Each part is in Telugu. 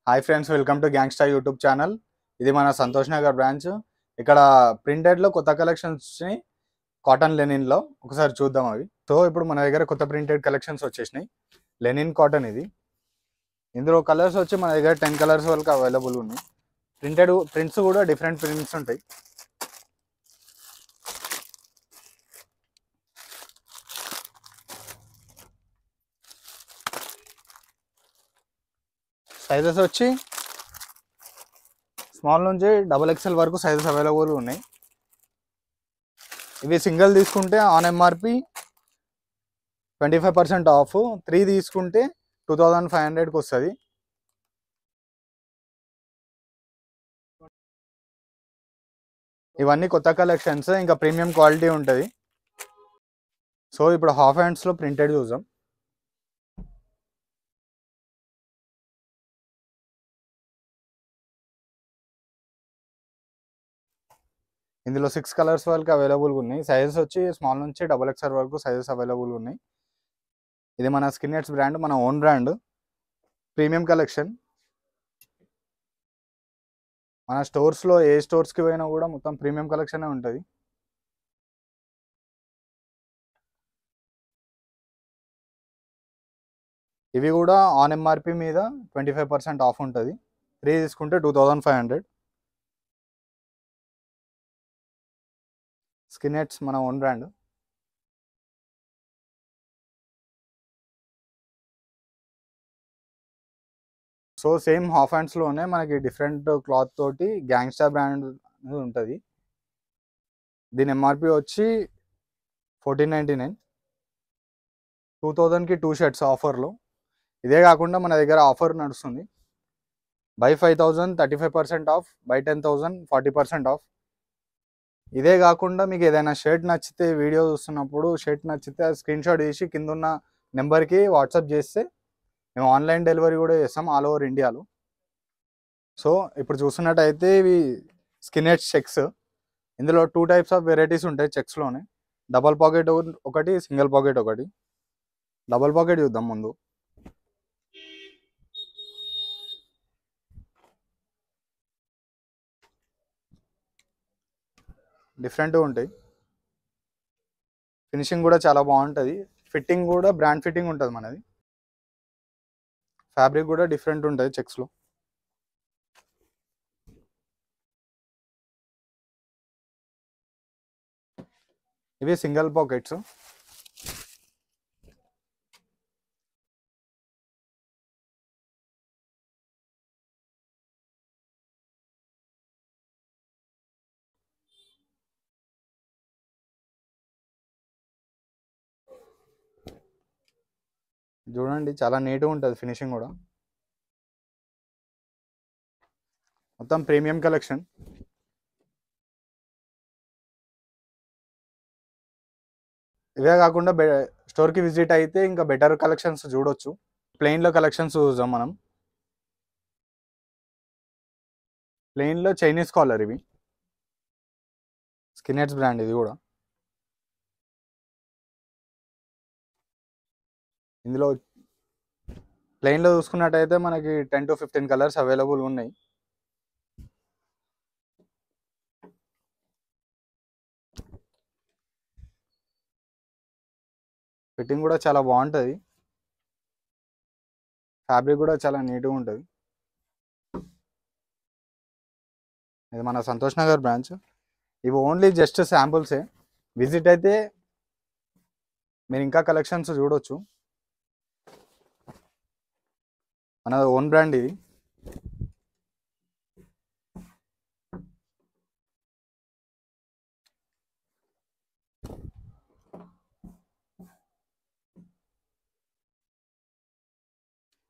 Hi friends, welcome to gangster YouTube channel. ఇది మన సంతోష్ నగర్ బ్రాంచ్. ఇక్కడ ప్రింటెడ్లో కొత్త కలెక్షన్స్ వచ్చినాయి కాటన్ లెనిన్లో. ఒకసారి చూద్దాం అవి. సో ఇప్పుడు మన దగ్గర కొత్త ప్రింటెడ్ కలెక్షన్స్ వచ్చేసినాయి. లెనిన్ కాటన్ ఇది. ఇందులో కలర్స్ వచ్చి మన దగ్గర 10 కలర్స్ వరకు అవైలబుల్ ఉన్నాయి. ప్రింట్స్ కూడా డిఫరెంట్ ప్రింట్స్ ఉంటాయి. సైజెస్ వచ్చి స్మాల్ నుంచి XXL వరకు సైజెస్ అవైలబుల్ ఉన్నాయి. ఇవి సింగిల్ తీసుకుంటే ఆన్ ఎంఆర్పి 25% ఆఫ్, 3 తీసుకుంటే 2500కి వస్తుంది. ఇవన్నీ కొత్త కలెక్షన్స్, ఇంకా ప్రీమియం క్వాలిటీ ఉంటుంది. సో ఇప్పుడు హాఫ్ హ్యాండ్స్లో ప్రింటెడ్ చూద్దాం. ఇందులో 6 కలర్స్ వరకు అవైలబుల్గా ఉన్నాయి. సైజెస్ వచ్చి స్మాల్ నుంచి XXL వరకు సైజెస్ అవైలబుల్గా ఉన్నాయి. ఇది మన స్కిన్నెట్స్ బ్రాండ్, మన ఓన్ బ్రాండ్, ప్రీమియం కలెక్షన్. మన స్టోర్స్లో ఏ స్టోర్స్కి పోయినా కూడా మొత్తం ప్రీమియం కలెక్షనే ఉంటుంది. ఇవి కూడా ఆన్ ఎంఆర్పి మీద 25% ఆఫ్ ఉంటుంది. 3 తీసుకుంటే 2500. స్కిన్నెట్స్ మన own brand. So same half హ్యాండ్స్లోనే మనకి డిఫరెంట్ క్లాత్ తోటి గ్యాంగ్స్టర్ బ్రాండ్ ఉంటుంది. దీని ఎంఆర్పి వచ్చి 1499. 2000కి 2 షర్ట్స్ ఆఫర్లో. ఇదే కాకుండా మన దగ్గర ఆఫర్ నడుస్తుంది. By 5000 35% of, by 10,000 40% of. ఇదే కాకుండా మీకు ఏదైనా షర్ట్ నచ్చితే, వీడియో చూస్తున్నప్పుడు షర్ట్ నచ్చితే స్క్రీన్ షాట్ తీసి కింద ఉన్న నెంబర్కి వాట్సాప్ చేస్తే మేము ఆన్లైన్ డెలివరీ కూడా చేస్తాం ఆల్ ఓవర్ ఇండియాలో. సో ఇప్పుడు చూస్తున్నట్టయితే ఇవి స్కిన్నెట్ చెక్స్. ఇందులో 2 టైప్స్ ఆఫ్ వెరైటీస్ ఉంటాయి చెక్స్లోనే. డబల్ పాకెట్ ఒకటి, సింగిల్ పాకెట్ ఒకటి. డబల్ పాకెట్ చూద్దాం ముందు. డిఫరెంట్గా ఉంటాయి. ఫినిషింగ్ కూడా చాలా బాగుంటుంది. ఫిట్టింగ్ కూడా బ్రాండ్ ఫిట్టింగ్ ఉంటుంది మనది. ఫ్యాబ్రిక్ కూడా డిఫరెంట్ ఉంటుంది చెక్స్లో. ఇవి సింగిల్ పాకెట్స్. చూడండి, చాలా నీట్గా ఉంటుంది ఫినిషింగ్ కూడా. మొత్తం ప్రీమియం కలెక్షన్. ఇవే కాకుండా స్టోర్కి విజిట్ అయితే ఇంకా బెటర్ కలెక్షన్స్ చూడొచ్చు. ప్లెయిన్లో కలెక్షన్స్ చూద్దాం మనం. ప్లెయిన్లో చైనీస్ కాలర్ ఇవి. స్కిన్నెట్స్ బ్రాండ్ ఇది కూడా. ఇందులో ప్లెయిన్లో చూసుకున్నట్టయితే మనకి 10 to 15 కలర్స్ అవైలబుల్ ఉన్నాయి. ఫిట్టింగ్ కూడా చాలా బాగుంటుంది. ఫ్యాబ్రిక్ కూడా చాలా నీట్గా ఉంటుంది. ఇది మన సంతోష్ నగర్ బ్రాంచ్. ఇవి ఓన్లీ జస్ట్ శాంపుల్సే. విజిట్ అయితే మీరు ఇంకా కలెక్షన్స్ చూడొచ్చు. మన ఓన్ బ్రాండ్ ఇది.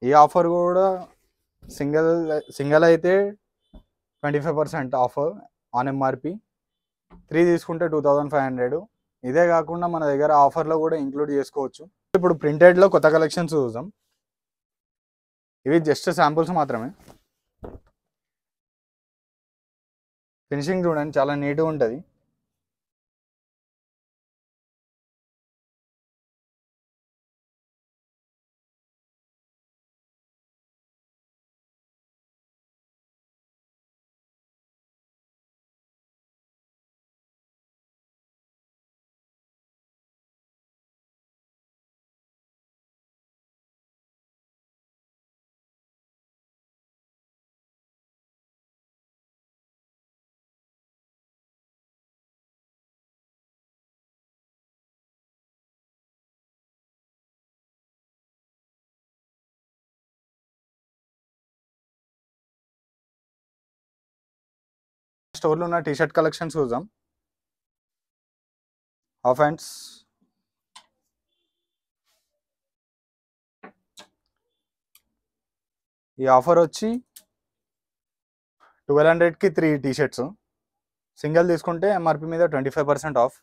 ఈ ఆఫర్ కూడా సింగిల్ అయితే 25% ఆఫ్ ఆన్ ఎంఆర్పి, 3 తీసుకుంటే 2500. ఇదే కాకుండా మన దగ్గర ఆఫర్లో కూడా ఇంక్లూడ్ చేసుకోవచ్చు. ఇప్పుడు ప్రింటెడ్లో కొత్త కలెక్షన్స్ చూద్దాం. ఇవి జస్ట్ శాంపుల్స్ మాత్రమే. ఫినిషింగ్ చూడండి, చాలా నీట్గా ఉంటుంది. స్టోర్లో ఉన్న టీ-షర్ట్ కలెక్షన్స్ చూద్దాం. హాఫ్ హ్యాండ్స్, ఈ ఆఫర్ వచ్చి 1200కి 3 టీ-షర్ట్స్. సింగిల్ తీసుకుంటే ఎంఆర్పి మీద 25% ఆఫ్.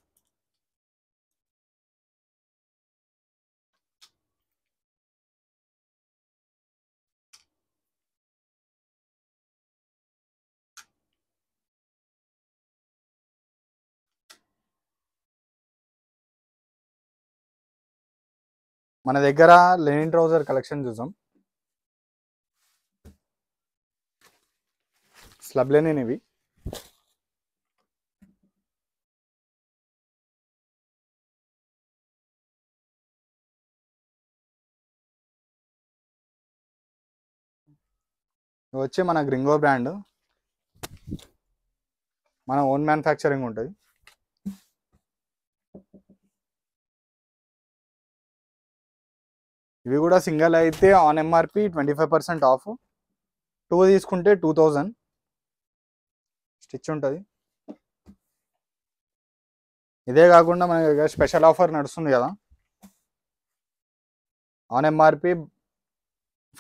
మన దగ్గర లెనిన్ ట్రౌజర్ కలెక్షన్ చూద్దాం. స్లబ్ లెనిన్ ఇవి. ఇవి వచ్చి మన గ్రింగో బ్రాండ్, మన ఓన్ మ్యానుఫ్యాక్చరింగ్ ఉంటుంది. ఇవి కూడా సింగిల్ అయితే ఆన్ ఎంఆర్పి 25% ఆఫ్. 2 తీసుకుంటే 2000. స్టిచ్ ఉంటుంది. ఇదే కాకుండా మన దగ్గర స్పెషల్ ఆఫర్ నడుస్తుంది కదా, ఆన్ ఎంఆర్పి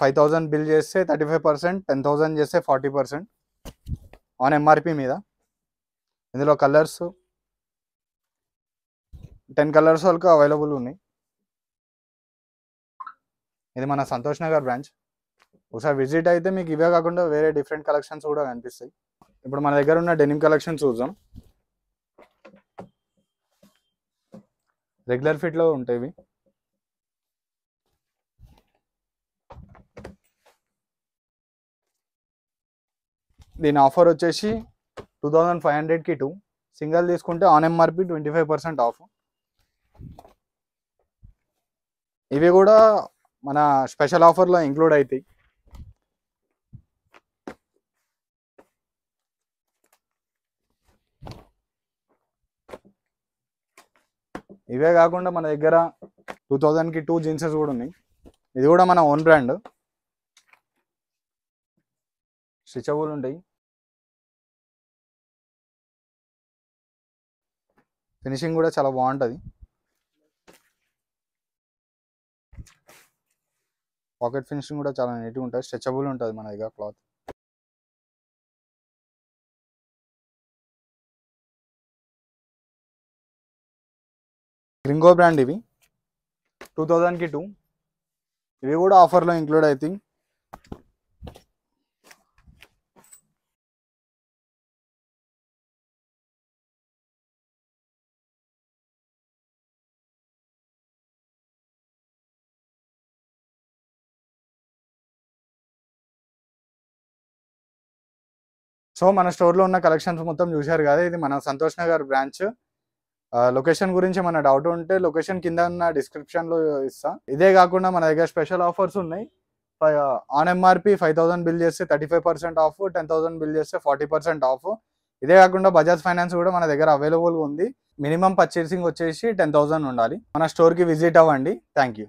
5000 బిల్ చేస్తే 35%, 10,000 చేస్తే 40% ఆన్ ఎంఆర్పి మీద. ఇందులో కలర్స్ 10 కలర్స్ వరకు అవైలబుల్ ఉన్నాయి. ఇది మన సంతోష్ నగర్ బ్రాంచ్. ఒకసారి విజిట్ అయితే మీకు ఇవే కాకుండా వేరే డిఫరెంట్ కలెక్షన్స్ కూడా కనిపిస్తాయి. ఇప్పుడు మన దగ్గర ఉన్న డెనిమ్ కలెక్షన్ చూద్దాం. రెగ్యులర్ ఫిట్లో ఉంటాయి. దీని ఆఫర్ వచ్చేసి 2500కి 2. సింగిల్ తీసుకుంటే ఆన్ ఎంఆర్పి 25% ఆఫ్. ఇవి కూడా మన స్పెషల్ ఆఫర్లో ఇంక్లూడ్ అవుతాయి. ఇవే కాకుండా మన దగ్గర 2000కి 2 జీన్సెస్ కూడా ఉన్నాయి. ఇది కూడా మన ఓన్ బ్రాండ్, స్ట్రెచబుల్ ఉంటాయి. ఫినిషింగ్ కూడా చాలా బాగుంటుంది. పాకెట్ ఫినిషింగ్ కూడా చాలా నీట్గా ఉంటుంది. స్ట్రెచబుల్ ఉంటుంది మన దగ్గర క్లాత్. గ్రింగో బ్రాండ్ ఇవి 2000కి 2. ఇవి కూడా ఆఫర్లో ఇంక్లూడ్ అవుతాయి. సో మన స్టోర్లో ఉన్న కలెక్షన్స్ మొత్తం చూశారు కదా. ఇది మన సంతోష్ నగర్ బ్రాంచ్. లొకేషన్ గురించి మన డౌట్ ఉంటే లొకేషన్ కింద ఉన్న డిస్క్రిప్షన్లో ఇస్తా. ఇదే కాకుండా మన దగ్గర స్పెషల్ ఆఫర్స్ ఉన్నాయి. ఆన్ ఎంఆర్పి 5000 బిల్ చేస్తే 35% ఆఫ్, 10,000 బిల్ చేస్తే 40% ఆఫ్. ఇదే కాకుండా బజాజ్ ఫైనాన్స్ కూడా మన దగ్గర అవైలబుల్గా ఉంది. మినిమం పర్చేసింగ్ వచ్చేసి 10,000 ఉండాలి. మన స్టోర్కి విజిట్ అవ్వండి. Thank you.